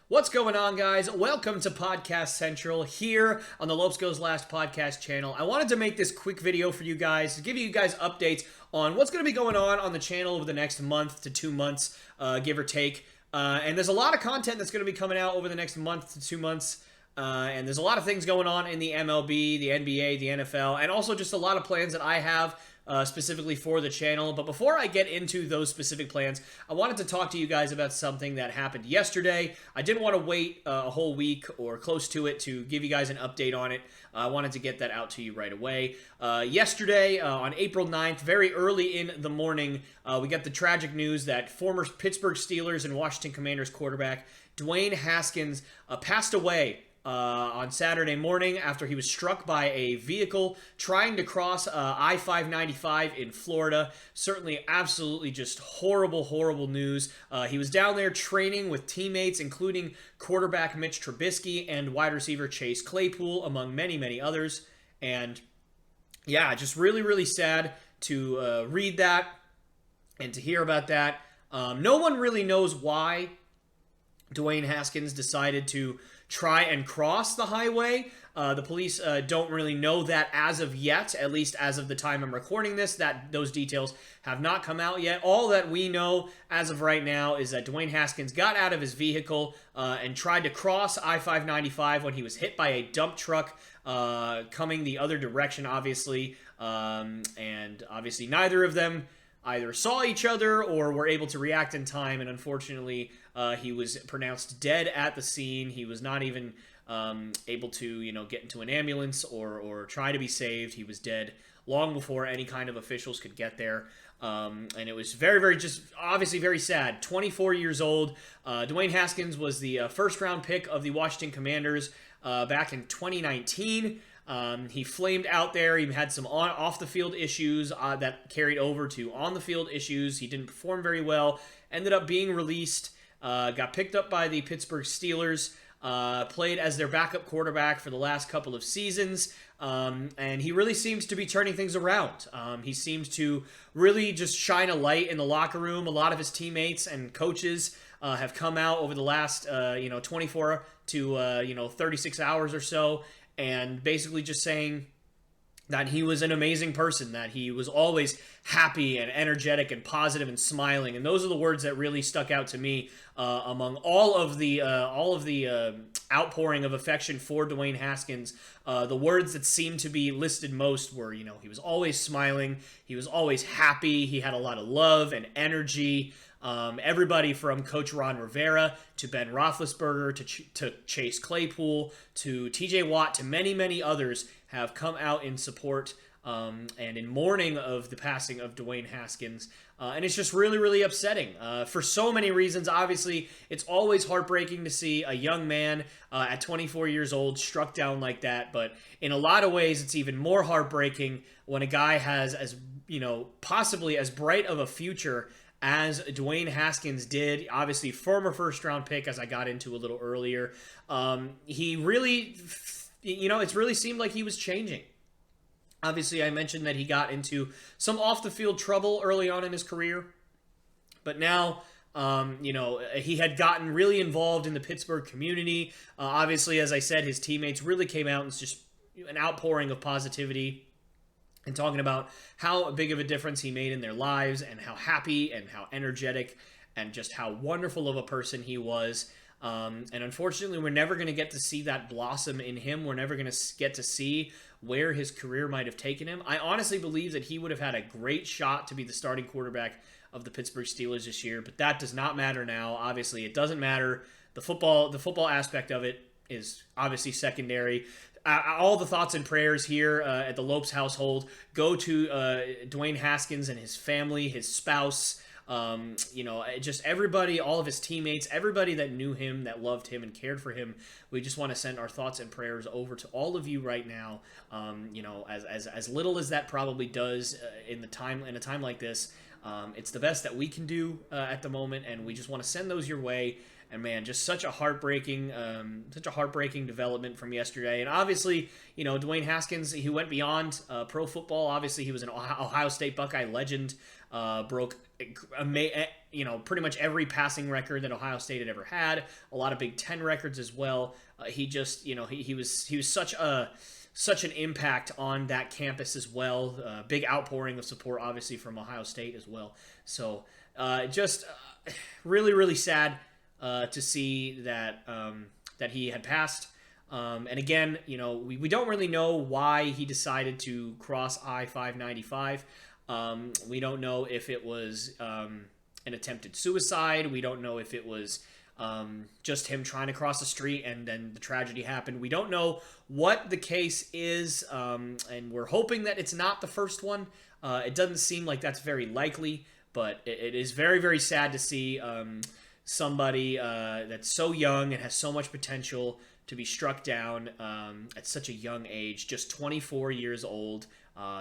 What's going on, guys? Welcome to Podcast Central here on the Lopes Goes Last podcast channel. I wanted to make this quick video for you guys to give you guys updates on what's going to be going on the channel over the next month to 2 months, give or take. And there's a lot of content that's going to be coming out over the next month to 2 months. And there's a lot of things going on in the MLB, the NBA, the NFL, and also just a lot of plans that I have specifically for the channel. But before I get into those specific plans, I wanted to talk to you guys about something that happened yesterday. I didn't want to wait a whole week or close to it to give you guys an update on it. I wanted to get that out to you right away. Yesterday, on April 9th, very early in the morning, we got the tragic news that former Pittsburgh Steelers and Washington Commanders quarterback Dwayne Haskins passed away on Saturday morning after he was struck by a vehicle trying to cross I-595 in Florida. Certainly absolutely just horrible, horrible news. He was down there training with teammates, including quarterback Mitch Trubisky and wide receiver Chase Claypool, among many, many others. And yeah, just really, really sad to read that and to hear about that. No one really knows why Dwayne Haskins decided to try and cross the highway. The police don't really know that as of yet, at least as of the time I'm recording this, that those details have not come out yet. All that we know as of right now is that Dwayne Haskins got out of his vehicle and tried to cross I-595 when he was hit by a dump truck coming the other direction, obviously. And obviously neither of them either saw each other or were able to react in time, and unfortunately he was pronounced dead at the scene. He was not even able to, get into an ambulance or try to be saved. He was dead long before any kind of officials could get there. And it was very, very, just obviously very sad. 24 years old. Dwayne Haskins was the first-round pick of the Washington Commanders back in 2019. He flamed out there. He had some off-the-field issues that carried over to on-the-field issues. He didn't perform very well. Ended up being released. Got picked up by the Pittsburgh Steelers. Played as their backup quarterback for the last couple of seasons. And he really seems to be turning things around. He seems to really just shine a light in the locker room. A lot of his teammates and coaches have come out over the last 24 to 36 hours or so, and basically just saying that he was an amazing person, that he was always happy and energetic and positive and smiling. And those are the words that really stuck out to me among all of the outpouring of affection for Dwayne Haskins. The words that seemed to be listed most were, he was always smiling, he was always happy, he had a lot of love and energy. Everybody from Coach Ron Rivera to Ben Roethlisberger to Chase Claypool to TJ Watt to many, many others have come out in support and in mourning of the passing of Dwayne Haskins. And it's just really, really upsetting for so many reasons. Obviously, it's always heartbreaking to see a young man at 24 years old struck down like that. But in a lot of ways, it's even more heartbreaking when a guy has possibly as bright of a future as Dwayne Haskins did. Obviously, former first-round pick, as I got into a little earlier. He really, it's really seemed like he was changing. Obviously, I mentioned that he got into some off-the-field trouble early on in his career. But now, he had gotten really involved in the Pittsburgh community. Obviously, as I said, his teammates really came out and it's just an outpouring of positivity and talking about how big of a difference he made in their lives and how happy and how energetic and just how wonderful of a person he was. And unfortunately, we're never going to get to see that blossom in him. We're never going to get to see where his career might have taken him. I honestly believe that he would have had a great shot to be the starting quarterback of the Pittsburgh Steelers this year, but that does not matter now. Obviously, it doesn't matter. The football aspect of it is obviously secondary. All the thoughts and prayers here at the Lopes household go to Dwayne Haskins and his family, his spouse, just everybody, all of his teammates, everybody that knew him, that loved him and cared for him. We just want to send our thoughts and prayers over to all of you right now. As little as that probably does in a time like this, it's the best that we can do at the moment, and we just want to send those your way. And man, just such a heartbreaking development from yesterday. And obviously, Dwayne Haskins, he went beyond pro football. Obviously, he was an Ohio State Buckeye legend. Broke pretty much every passing record that Ohio State had ever had, a lot of Big Ten records as well. He just, he was such an impact on that campus as well. Big outpouring of support, obviously, from Ohio State as well. So just really, really sad to see that that he had passed. And again, we don't really know why he decided to cross I-595. We don't know if it was an attempted suicide. We don't know if it was just him trying to cross the street and then the tragedy happened. We don't know what the case is, and we're hoping that it's not the first one. It doesn't seem like that's very likely, but it is very, very sad to see somebody that's so young and has so much potential to be struck down at such a young age, just 24 years old,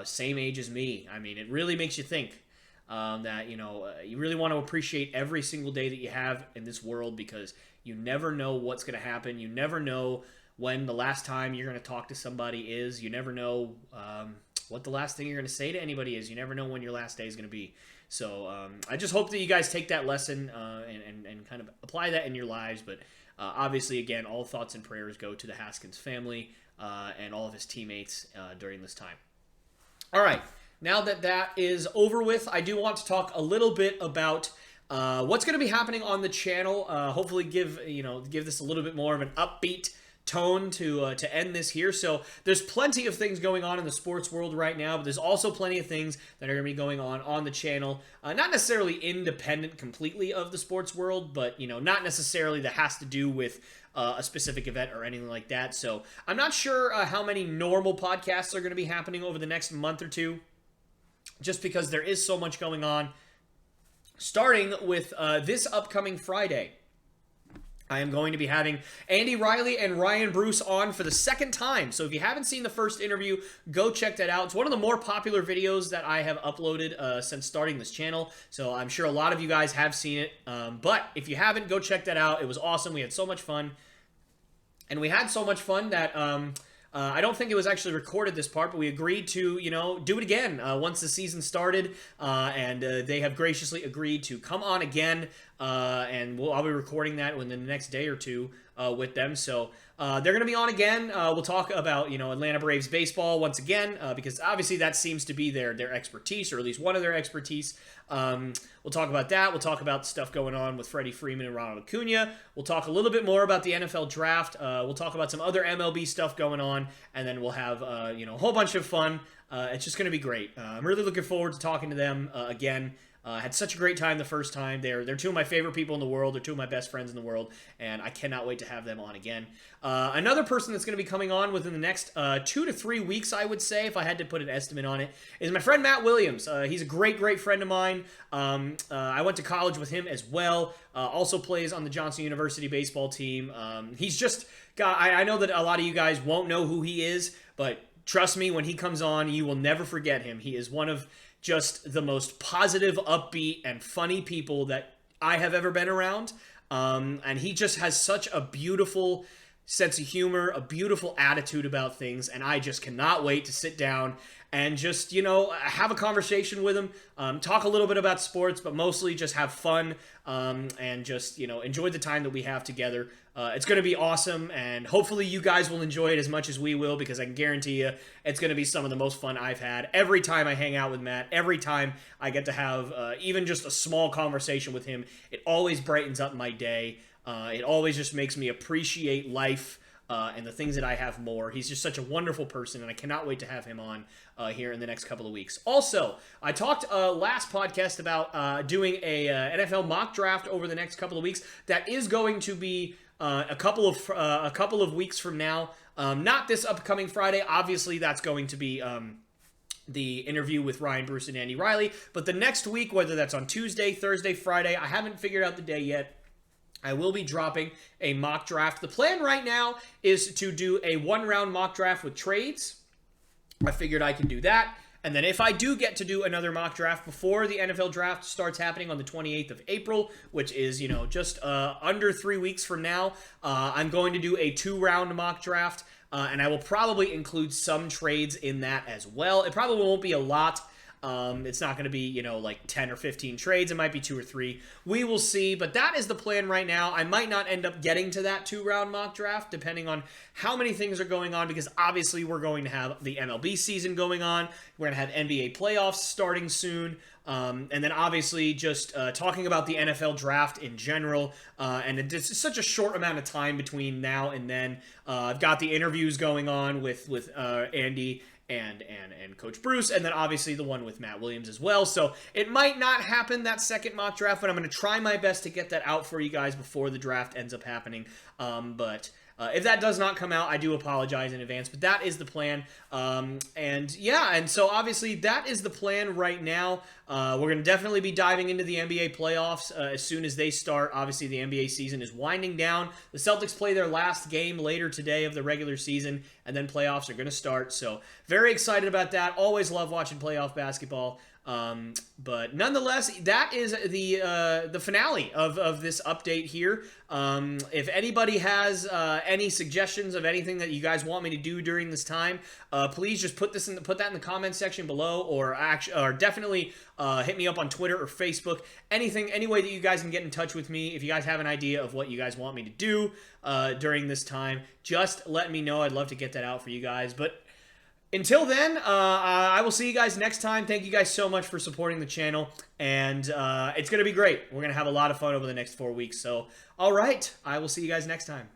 same age as me. I mean, it really makes you think that, you really want to appreciate every single day that you have in this world, because you never know what's going to happen. You never know when the last time you're going to talk to somebody is. You never know what the last thing you're going to say to anybody is. You never know when your last day is going to be. So I just hope that you guys take that lesson and kind of apply that in your lives. But obviously, again, all thoughts and prayers go to the Haskins family and all of his teammates during this time. All right, now that that is over with, I do want to talk a little bit about what's going to be happening on the channel. Hopefully, give this a little bit more of an upbeat tone to end this here. So there's plenty of things going on in the sports world right now, but there's also plenty of things that are going to be going on the channel. Not necessarily independent completely of the sports world, but not necessarily that has to do with a specific event or anything like that. So I'm not sure how many normal podcasts are going to be happening over the next month or two, just because there is so much going on. Starting with this upcoming Friday, I am going to be having Andy Riley and Ryan Bruce on for the second time. So if you haven't seen the first interview, go check that out. It's one of the more popular videos that I have uploaded since starting this channel. So I'm sure a lot of you guys have seen it. But if you haven't, go check that out. It was awesome. We had so much fun. And we had so much fun that I don't think it was actually recorded, this part, but we agreed to, do it again once the season started, and they have graciously agreed to come on again, and I'll be recording that within the next day or two with them. So they're going to be on again. We'll talk about, Atlanta Braves baseball once again, because obviously that seems to be their expertise, or at least one of their expertise. We'll talk about that. We'll talk about stuff going on with Freddie Freeman and Ronald Acuna. We'll talk a little bit more about the NFL draft. We'll talk about some other MLB stuff going on, and then we'll have, a whole bunch of fun. It's just going to be great. I'm really looking forward to talking to them again. Had such a great time the first time. They're two of my favorite people in the world. They're two of my best friends in the world, and I cannot wait to have them on again. Another person that's going to be coming on within the next 2 to 3 weeks, I would say, if I had to put an estimate on it, is my friend Matt Williams. He's a great, great friend of mine. I went to college with him as well. Also plays on the Johnson University baseball team. He's just got, I know that a lot of you guys won't know who he is, but trust me, when he comes on, you will never forget him. He is one of just the most positive, upbeat, and funny people that I have ever been around. And he just has such a beautiful sense of humor, a beautiful attitude about things, and I just cannot wait to sit down and just, have a conversation with him, talk a little bit about sports, but mostly just have fun, and just, enjoy the time that we have together. It's going to be awesome, and hopefully you guys will enjoy it as much as we will, because I can guarantee you it's going to be some of the most fun I've had. Every time I hang out with Matt, every time I get to have even just a small conversation with him, it always brightens up my day. It always just makes me appreciate life and the things that I have more. He's just such a wonderful person, and I cannot wait to have him on here in the next couple of weeks. Also, I talked last podcast about doing a NFL mock draft over the next couple of weeks. That is going to be a couple of weeks from now. Not this upcoming Friday. Obviously, that's going to be the interview with Ryan Bruce and Andy Riley. But the next week, whether that's on Tuesday, Thursday, Friday, I haven't figured out the day yet, I will be dropping a mock draft. The plan right now is to do a one-round mock draft with trades. I figured I can do that. And then if I do get to do another mock draft before the NFL draft starts happening on the 28th of April, which is, just under 3 weeks from now, I'm going to do a 2-round mock draft. And I will probably include some trades in that as well. It probably won't be a lot. It's not going to be, you know, like 10 or 15 trades. It might be 2 or 3. We will see, but that is the plan right now. I might not end up getting to that 2-round mock draft depending on how many things are going on, because obviously we're going to have the MLB season going on. We're going to have NBA playoffs starting soon. And then obviously just talking about the NFL draft in general. And it's such a short amount of time between now and then. I've got the interviews going on with Andy and Coach Bruce, and then obviously the one with Matt Williams as well. So it might not happen, that second mock draft, but I'm going to try my best to get that out for you guys before the draft ends up happening. But if that does not come out, I do apologize in advance, but that is the plan. And yeah, and so obviously that is the plan right now. We're going to definitely be diving into the NBA playoffs as soon as they start. Obviously, the NBA season is winding down. The Celtics play their last game later today of the regular season, and then playoffs are going to start. So very excited about that. Always love watching playoff basketball. But nonetheless, that is the finale of this update here. If anybody has any suggestions of anything that you guys want me to do during this time, please just put that in the comment section below, or definitely hit me up on Twitter or Facebook. Any way that you guys can get in touch with me. If you guys have an idea of what you guys want me to do during this time, just let me know. I'd love to get that out for you guys. But until then, I will see you guys next time. Thank you guys so much for supporting the channel, and it's going to be great. We're going to have a lot of fun over the next 4 weeks. So, all right, I will see you guys next time.